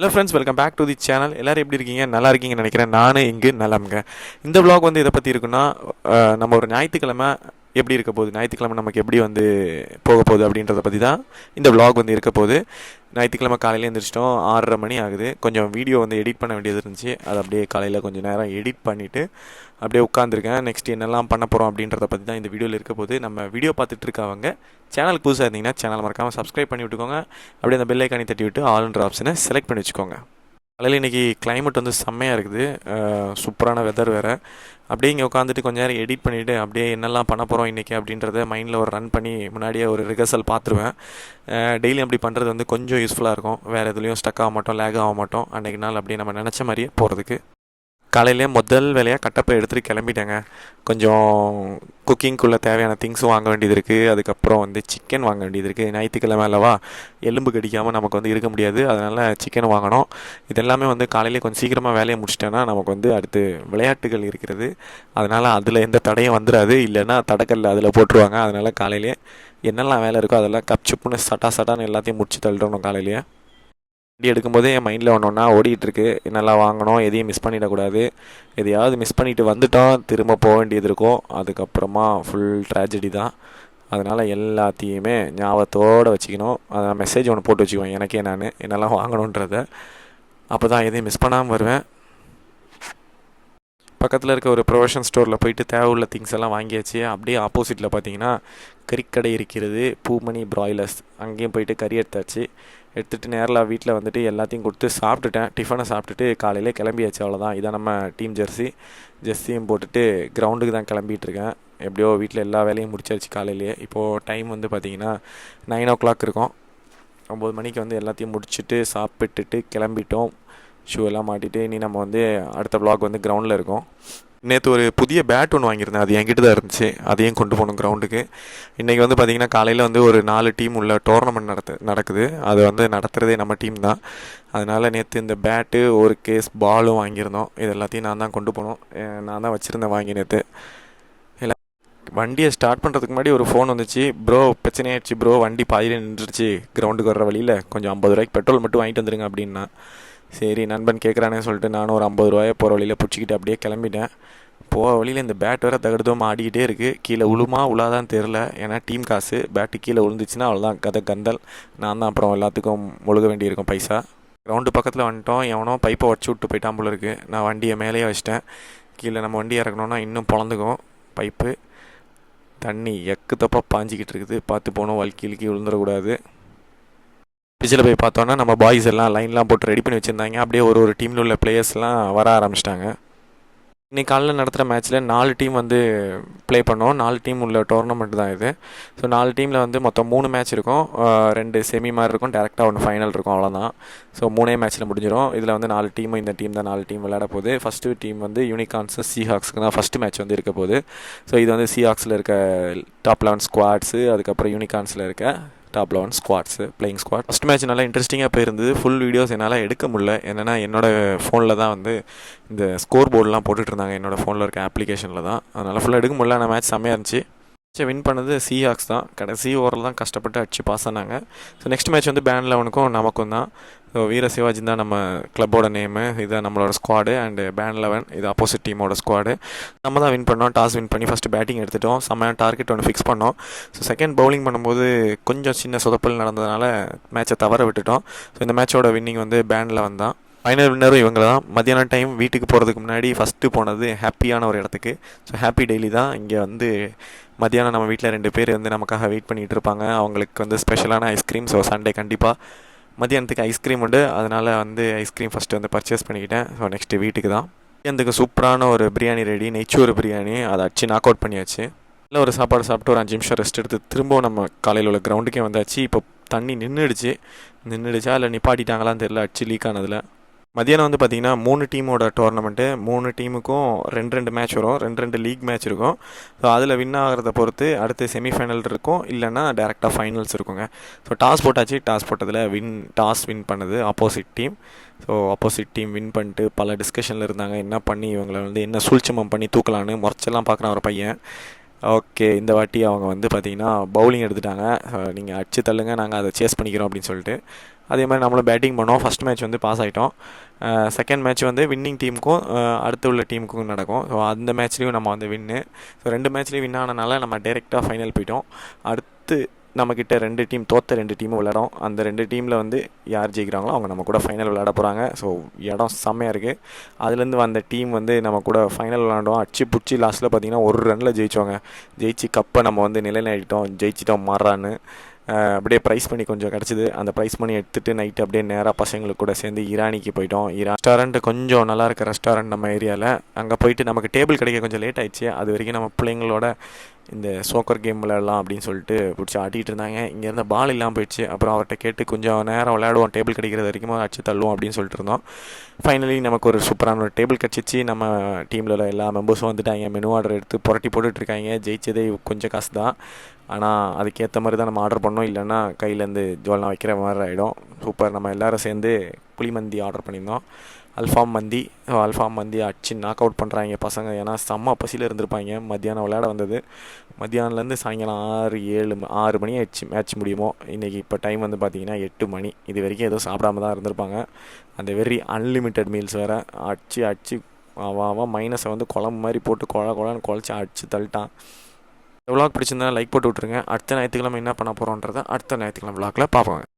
Hello friends, welcome back to the channel. எல்லோரும் எப்படி இருக்கீங்க? நல்லா இருக்கீங்கன்னு நினைக்கிறேன். நானும் இங்கு நலம்ங்க. இந்த vlog வந்து இதை பற்றி இருக்குன்னா, நம்ம ஒரு ஞாயிற்றுக்கிழமை எப்படி இருக்க போகுது, ஞாயிற்றுக்கிழமை நமக்கு எப்படி வந்து போக போகுது அப்படின்றத பற்றி தான் இந்த vlog வந்து இருக்க போகுது. ஞாயிற்றுக்கிழமை காலையில் எழுந்திரிச்சிட்டோம், 6:30 மணி ஆகுது. கொஞ்சம் வீடியோ வந்து எடிட் பண்ண வேண்டியது இருந்துச்சு. அதை அப்படியே காலையில் கொஞ்சம் நேரம் எடிட் பண்ணிவிட்டு அப்படியே உட்காந்துருக்கேன். நெக்ஸ்ட் என்னெல்லாம் பண்ண போகிறோம் அப்படின்றத பற்றி தான் இந்த வீடியோவில் இருக்க போது. நம்ம வீடியோ பார்த்துட்டு இருக்கவங்க சேனலுக்கு புதுசாக இருந்தீங்கன்னா சேனல் மறக்காமல் சப்ஸ்கிரைப் பண்ணி விட்டுக்கோங்க. அப்படியே அந்த பெல் ஐக்கானி தட்டி விட்டு ஆல்ன்ற ஆப்ஷனை செலக்ட் பண்ணி வச்சுக்கோங்க. காலையில் இன்றைக்கி கிளைமேட் வந்து செம்மையாக இருக்குது, சூப்பரான வெதர் வேறு. அப்படியே இங்கே உட்காந்துட்டு கொஞ்சம் நேரம் எடிட் பண்ணிவிட்டு அப்படியே என்னெல்லாம் பண்ண போகிறோம் இன்றைக்கி அப்படின்றத மைண்டில் ஒரு ரன் பண்ணி முன்னாடியே ஒரு ரிஹர்சல் பார்த்துருவேன். டெய்லியும் அப்படி பண்ணுறது வந்து கொஞ்சம் யூஸ்ஃபுல்லாக இருக்கும். வேறு எதுலேயும் ஸ்டக் ஆக மாட்டோம், லேக் ஆக மாட்டோம். அன்றைக்கி நாள் அப்படியே நம்ம நினச்ச மாதிரியே போகிறதுக்கு. காலையிலே முதல் வேலையாக கட்டப்பை எடுத்துகிட்டு கிளம்பிட்டேங்க. கொஞ்சம் குக்கிங்குள்ளே தேவையான திங்ஸும் வாங்க வேண்டியது இருக்குது. அதுக்கப்புறம் வந்து சிக்கன் வாங்க வேண்டியது இருக்குது. ஞாயிற்றுக்கிழமை அல்லவா, எலும்பு கடிக்காமல் நமக்கு வந்து இருக்க முடியாது. அதனால் சிக்கன் வாங்கணும். இதெல்லாமே வந்து காலையிலே கொஞ்சம் சீக்கிரமாக வேலையை முடிச்சிட்டேன்னா நமக்கு வந்து அடுத்து விளையாட்டுகள் இருக்கிறது. அதனால் அதில் எந்த தடையும் வந்துடாது. இல்லைன்னா தடக்கல்ல அதில் போட்டுருவாங்க. அதனால் காலையிலே என்னெல்லாம் வேலை இருக்கோ அதெல்லாம் கப்சுப்புன்னு சட்டான்னு எல்லாத்தையும் முடிச்சு தள்ளிடணும். காலையிலேயே வண்டி எடுக்கும்போதே என் மைண்டில் ஒன்றா ஓடிட்டுருக்கு, என்னெல்லாம் வாங்கணும், எதையும் மிஸ் பண்ணிடக்கூடாது. எதையாவது மிஸ் பண்ணிவிட்டு வந்துட்டோம், திரும்ப போக வேண்டியது இருக்கும். அதுக்கப்புறமா ஃபுல் ட்ராஜடி தான். அதனால் எல்லாத்தையுமே ஞாபகத்தோடு வச்சுக்கணும். அதை மெசேஜ் ஒன்று போட்டு வச்சுக்குவேன் எனக்கே, நான் என்னெல்லாம் வாங்கணுன்றதை. அப்போ தான் எதையும் மிஸ் பண்ணாமல் வருவேன். பக்கத்தில் இருக்க ஒரு ப்ரொவிஷன் ஸ்டோரில் போயிட்டு தேவையுள்ள திங்ஸ் எல்லாம் வாங்கியாச்சு. அப்படியே ஆப்போசிட்டில் பார்த்தீங்கன்னா கறிக்கடை இருக்கிறது, பூமணி பிராய்லர்ஸ். அங்கேயும் போயிட்டு கறி எடுத்துகிட்டு நேரில் வீட்டில் வந்துட்டு எல்லாத்தையும் கொடுத்து சாப்பிட்டுட்டேன். டிஃபனை சாப்பிட்டுட்டு காலையில் கிளம்பியாச்சு. அவ்வளோதான். இதான் நம்ம டீம் ஜெர்சியும் போட்டுட்டு கிரவுண்டுக்கு தான் கிளம்பிகிட்ருக்கேன். எப்படியோ வீட்டில் எல்லா வேலையும் முடிச்சாச்சு காலையிலேயே. இப்போது டைம் வந்து பார்த்திங்கன்னா 9 o'clock இருக்கும். 9 மணிக்கு வந்து எல்லாத்தையும் முடிச்சுட்டு சாப்பிட்டுட்டு கிளம்பிட்டோம். ஷூ எல்லாம் மாட்டிட்டு இனி நம்ம வந்து அடுத்த vlog வந்து கிரவுண்டில் இருக்கோம். நேற்று ஒரு புதிய பேட் ஒன்று வாங்கியிருந்தேன், அது என்கிட்ட தான் இருந்துச்சு. அதையும் கொண்டு போகணும் கிரவுண்டுக்கு. இன்றைக்கி வந்து பார்த்திங்கன்னா காலையில் வந்து ஒரு 4 டீம் உள்ள டோர்னமெண்ட் நடக்குது. அது வந்து நடத்துகிறதே நம்ம டீம் தான். அதனால் நேற்று இந்த பேட்டு, ஒரு கேஸ் பாலும் வாங்கியிருந்தோம். இது எல்லாத்தையும் நான் தான் கொண்டு போனோம். நான் தான் வச்சுருந்தேன் வாங்கி நேற்று. இல்லை, வண்டியை ஸ்டார்ட் பண்ணுறதுக்கு முன்னாடி ஒரு ஃபோன் வந்துச்சு. ப்ரோ பிரச்சனையாயிடுச்சு ப்ரோ, வண்டி பாதியில் நின்றுச்சு, கிரவுண்டுக்கு வர்ற வழியில் கொஞ்சம் 50 ரூபாய்க்கு பெட்ரோல் மட்டும் வாங்கிட்டு வந்துடுங்க அப்படின்னா. சரி நண்பன் கேட்குறானே சொல்லிட்டு நானும் ஒரு 50 ரூபாயை போகிற வழியில் பிடிச்சிக்கிட்டு அப்படியே கிளம்பிட்டேன். போகிற வழியில் இந்த பேட் வேறு தகடுதோம் ஆடிக்கிட்டே இருக்குது. கீழே உழுமா உழாதான் தெரில. ஏன்னா டீம் காசு, பேட்டு கீழே விழுந்துச்சுன்னா அவ்வளோதான், கதை கந்தல். நான் தான் அப்புறம் எல்லாத்துக்கும் ஒழுக வேண்டியிருக்கும் பைசா. கிரவுண்டு பக்கத்தில் வந்துட்டோம். எவனோ பைப்பை உடச்சி விட்டு போயிட்டான் போல இருக்குது. நான் வண்டியை மேலேயே வச்சிட்டேன். கீழே நம்ம வண்டி இறக்கணுன்னா இன்னும் பொழந்துக்கும் பைப்பு. தண்ணி எக்கு தப்பாக பாஞ்சிக்கிட்டு இருக்குது. பார்த்து போகணும், வழுக்கி விழுந்துடக்கூடாது. பிச்சில் போய் பார்த்தோன்னா நம்ம பாய்ஸ் எல்லாம் லைன்லாம் போட்டு ரெடி பண்ணி வச்சுருந்தாங்க. அப்படியே ஒரு டீமில் உள்ள பிளேயர்ஸ்லாம் வர ஆரம்பிச்சிட்டாங்க. இன்றைக்கி காலையில் நடத்துகிற மேட்ச்சில் 4 டீம் வந்து ப்ளே பண்ணோம். 4 டீம் உள்ள டோர்னமெண்ட் தான் இது. ஸோ 4 டீமில் வந்து மொத்தம் 3 மேட்ச் இருக்கும். 2 செமி மாதிரி இருக்கும், டேரெக்டாக 1 ஃபைனல் இருக்கும், அவ்வளோதான். ஸோ 3 மேட்ச்சில் முடிஞ்சிடும். இதில் வந்து 4 டீமும் இந்த டீம் தான் 4 டீம் விளையாட போகுது. ஃபஸ்ட்டு டீம் வந்து யூனிகார்ன்ஸ் சீஹாக்ஸுக்கு தான் ஃபஸ்ட்டு மேட்ச் வந்து இருக்க போகுது. ஸோ இது வந்து சீஹாக்ஸில் இருக்க டாப் 11 ஸ்குவாட்ஸு, அதுக்கப்புறம் யூனிகார்ன்ஸில் இருக்க top 11 squats, playing squad. First match நல்லா இன்ட்ரெஸ்டிங்காக போயிருந்தது. ஃபுல் வீடியோஸ் என்னால் எடுக்க முடியல. என்னென்னா என்னோடய ஃபோனில் தான் வந்து இந்த ஸ்கோர் போர்டெலாம் போட்டுட்டு இருந்தாங்க, என்னோடய ஃபோனில் இருக்க அப்ளிகேஷனில் தான். அதனால் ஃபுல்லாக எடுக்க முடியல. ஆனால் மேட்ச் செம்மையாக இருந்துச்சு. மேட்ச்சை வின் பண்ணது சீஹாக்ஸ் தான். கடைசி ஓவரில் தான் கஷ்டப்பட்டு அடிச்சு பாஸ் ஆனாங்க. ஸோ நெக்ஸ்ட் மேட்ச் வந்து பேன் 11க்கும் நமக்கும் தான். ஸோ வீர சிவாஜி தான் நம்ம கிளப்போட நேமு, இதுதான் நம்மளோட ஸ்குவாடு. அண்டு பேன் 11 இது ஆப்போசிட் டீமோட ஸ்குவாடு. நம்ம தான் வின் பண்ணோம். டாஸ் வின் பண்ணி ஃபஸ்ட்டு பேட்டிங் எடுத்துட்டோம். செம்மையான டார்கெட் ஒன்று ஃபிக்ஸ் பண்ணோம். ஸோ செகண்ட் பவுலிங் பண்ணும்போது கொஞ்சம் சின்ன சொதப்பல் நடந்ததுனால மேட்சை தவற விட்டுட்டோம். ஸோ இந்த மேட்சோட வின்னிங் வந்து பேன் 11 தான். ஃபைனல் வின்னரும் இவங்க தான். மத்தியான டைம் வீட்டுக்கு போகிறதுக்கு முன்னாடி ஃபஸ்ட்டு போனது ஹாப்பியான ஒரு இடத்துக்கு. ஸோ ஹாப்பி டெய்லி தான். இங்கே வந்து மத்தியானம் நம்ம வீட்டில் 2 பேர் வந்து நமக்காக வெயிட் பண்ணிகிட்டு இருப்பாங்க. அவங்களுக்கு வந்து ஸ்பெஷலான ஐஸ்கிரீம். ஸோ சண்டே கண்டிப்பாக மத்தியானத்துக்கு ஐஸ்கிரீம் உண்டு. அதனால் வந்து ஐஸ்கிரீம் ஃபஸ்ட்டு வந்து பர்ச்சேஸ் பண்ணிக்கிட்டேன். ஸோ நெக்ஸ்ட்டு வீட்டுக்கு தான். மத்தியானத்துக்கு சூப்பரான ஒரு பிரியாணி ரெடி, நெய்ச்சோறு பிரியாணி. அதை அடிச்சு நாக் அவுட் பண்ணியாச்சு. இல்லை, ஒரு சாப்பாடு சாப்பிட்டு ஒரு 5 நிமிஷம் ரெஸ்ட் எடுத்து திரும்பவும் நம்ம காலையில் உள்ள கிரவுண்டுக்கே வந்தாச்சு. இப்போ தண்ணி நின்றுடுச்சா இல்லை நிப்பாட்டிட்டாங்களான்னு தெரியல, அடிச்சு லீக் ஆனதில். மதியானம் வந்து பார்த்திங்கன்னா 3 டீமோட டோர்னமெண்ட்டு. 3 டீமுக்கும் 2 மேட்ச் வரும், 2 லீக் மேட்ச் இருக்கும். ஸோ அதில் வின் ஆகிறத பொறுத்து அடுத்து செமிஃபைனல் இருக்கும், இல்லைன்னா டேரெக்டாக ஃபைனல்ஸ் இருக்குங்க. ஸோ டாஸ் போட்டாச்சு. டாஸ் போட்டதில் டாஸ் வின் பண்ணது opposite team. So opposite team win பண்ணிட்டு பல டிஸ்கஷனில் இருந்தாங்க. என்ன பண்ணி இவங்களை வந்து என்ன சூழ்ச்சமம் பண்ணி தூக்கலான்னு முறைச்செல்லாம் பார்க்குறான் ஒரு பையன். ஓகே, இந்த வாட்டி அவங்க வந்து பார்த்திங்கன்னா பவுலிங் எடுத்துட்டாங்க. நீங்கள் அடிச்சு தள்ளுங்க, நாங்கள் அதை சேஸ் பண்ணிக்கிறோம் அப்படின்னு சொல்லிட்டு. அதே மாதிரி நம்மளும் பேட்டிங் பண்ணோம். ஃபஸ்ட் மேட்ச் வந்து பாஸ் ஆகிட்டோம். செகண்ட் மேட்ச் வந்து வின்னிங் டீமுக்கும் அடுத்து உள்ள டீமுக்கும் நடக்கும். ஸோ அந்த மேட்ச்லேயும் நம்ம வந்து வின்னு. ஸோ 2 மேட்ச்லேயும் வின் ஆனனால நம்ம டேரெக்டாக ஃபைனல் போயிட்டோம். அடுத்து நம்மக்கிட்ட 2 டீம், தோற்ற 2 டீமும் விளையாடும். அந்த 2 டீமில் வந்து யார் ஜெயிக்கிறாங்களோ அவங்க நம்ம கூட ஃபைனல் விளையாட போகிறாங்க. ஸோ இடம் செம்மையாக இருக்குது. அதுலேருந்து வந்த டீம் வந்து நம்ம கூட ஃபைனல் விளையாண்டோம். அடிச்சு பிடிச்சி லாஸ்ட்டில் பார்த்தீங்கன்னா 1 ரனில் ஜெயிச்சோங்க. ஜெயிச்சு கப்பை நம்ம வந்து நிலைநாட்டிட்டோம், ஜெயிச்சிட்டோம் மாறான்னு. அப்படியே ப்ரைஸ் மணி கொஞ்சம் கிடச்சிது. அந்த ப்ரைஸ் மணி எடுத்துகிட்டு நைட்டு அப்படியே நேராக பசங்களுக்கு கூட சேர்ந்து ஈரானிக்கு போயிட்டோம். ரெஸ்டாரண்ட் கொஞ்சம் நல்லா இருக்க ரெஸ்டாரண்ட் நம்ம ஏரியாவில். அங்கே போயிட்டு நமக்கு டேபிள் கிடைக்க கொஞ்சம் லேட் ஆயிடுச்சு. அது வரைக்கும் நம்ம பிள்ளைங்களோட இந்த சோக்கர் கேம் விளையாடலாம் அப்படின்னு சொல்லிட்டு பிடிச்சி ஆட்டிகிட்டு இருந்தாங்க. இங்கேருந்து பால் இல்லாமல் போயிடுச்சு. அப்புறம் அவர்கிட்ட கேட்டு கொஞ்சம் நேரம் விளையாடுவோம், டேபிள் கிடைக்கிறது வரைக்கும் அடிச்சு தள்ளுவோம் அப்படின்னு சொல்லிட்டு இருந்தோம். ஃபைனலி நமக்கு ஒரு சூப்பரான ஒரு டேபிள் கிடச்சிச்சு. நம்ம டீமில் உள்ள எல்லா மெம்பர்ஸும் வந்துட்டாங்க. மெனு ஆர்டர் எடுத்து புரட்டி போட்டுட்ருக்காங்க. ஜெயிச்சதே கொஞ்சம் காசு தான், ஆனால் அதுக்கேற்ற மாதிரி தான் நம்ம ஆர்டர் பண்ணோம். இல்லைன்னா கையிலேருந்து ஜுவல்லாம் வைக்கிற மாதிரி ஆகிடும். சூப்பர். நம்ம எல்லோரும் சேர்ந்து புளிமந்தி ஆர்டர் பண்ணியிருந்தோம். அல்ஃபாம் மந்தி அடிச்சு நாக் அவுட் பண்ணுறாங்க பசங்க. ஏன்னா செம்ம பசியில் இருந்திருப்பாங்க. மத்தியானம் விளையாட வந்தது. மத்தியானம்லேருந்து சாயங்காலம் 6 மணி ஆயிடுச்சு மேட்ச் முடியுமோ. இன்றைக்கி இப்போ டைம் வந்து பார்த்திங்கன்னா 8 மணி. இது வரைக்கும் எதுவும் சாப்பிடாம தான் இருந்திருப்பாங்க. அந்த வெரி அன்லிமிட்டெட் மீல்ஸ் வேறு. அடிச்சு அவன் மைனஸை வந்து குழம்பு மாதிரி போட்டு குழன்னு குழச்சி அடிச்சு தள்ளிட்டான். விளாக் பிடிச்சிருந்தா லைக் போட்டு விட்ருங்க. அடுத்த ஞாயிற்றுக்கிழமை என்ன பண்ண போகிறோன்றதை அடுத்த ஞாயிற்றுக்கிழமை விளாக்கில் பார்ப்போங்க.